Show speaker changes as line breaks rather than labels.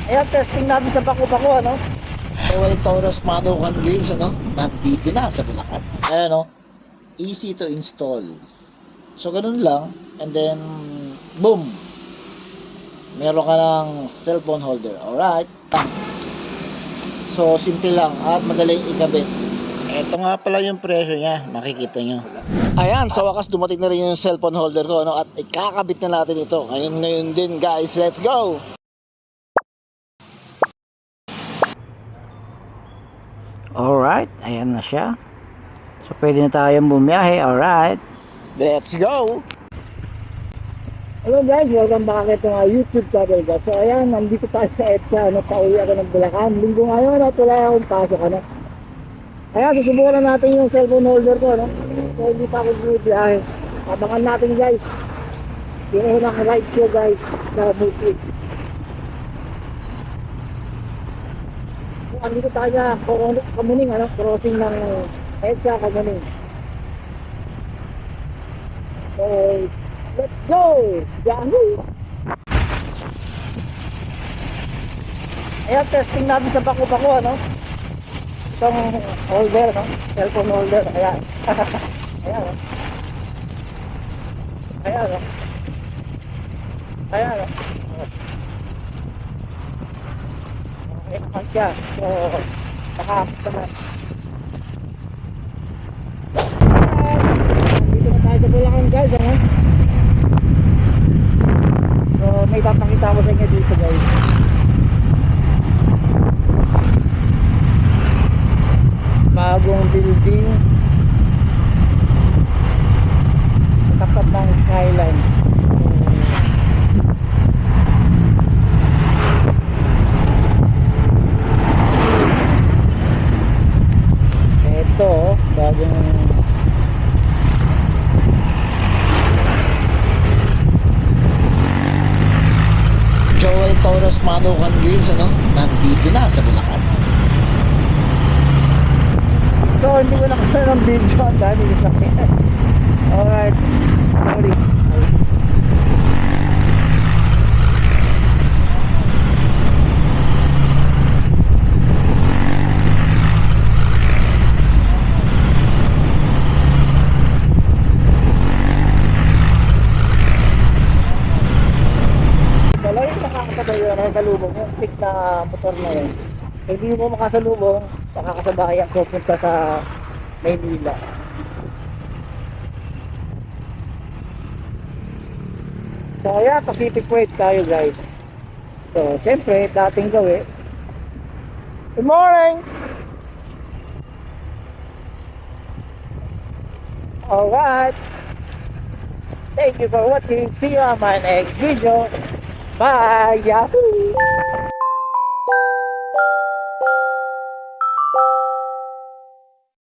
Ayan, testing natin sa Baku-Baku, ano? Joel Torres Manukan Grills, ano? Nandito na sa Bulacan. Ayan, no? Easy to install. So, ganun lang. And then, boom! Meron ka ng cellphone holder. Alright? So, simple lang at madaling ikabit. Ito nga pala yung presyo niya. Makikita nyo. Ayan, sa wakas dumating na rin yung cellphone holder ko, ano? At ikakabit na natin ito. Ngayon din, guys. Let's go! Alright, ayan na siya. So, pwede na tayong bumiyahe. Alright. Let's go! Hello guys, welcome back ito nga YouTube channel guys. So ayan, nandito tayo sa EDSA, ano, pauwi ako ng Bulacan. Linggo ngayon at wala akong pasok, ano. Ayan, susubukan na natin yung cellphone holder ko, ano. So hindi pa ako bumibiyahe. Abangan natin guys. Yung unang ride ko guys sa Bukid. So andito tayo sa Kamuning, ano, crossing ng EDSA Kamuning. So let's go! Yahoo! Ayan, testing natin sa Baku-Baku, ano? Itong holder, no? Cellphone holder, ayan. Ayan, no? Ayan, no? Ayan, no? Okay naman siya. So, nakakapit naman. Ayan, dito na tayo sa Bulacan, guys, ano? So, may papakita ko sa inyo dito guys. Bagong building tapat ng skyline. Ito, bagong Joel Torres Manukan Grills, ano? Nandito na sa Bulacan. So, hindi ko nakita ng video. Ang dami sa akin. Alright. Sorry. Dalawa yung nakakasabay yun. Sa lubong. Yung pick na motor na yun. Hindi mo makasalubong, makakasabay ang pupunta sa Maynila. So ayan, Pacific Way tayo guys. So siyempre, dating gawin. Good morning! Alright. Thank you for watching. See you on my next video. Bye! Yahoo!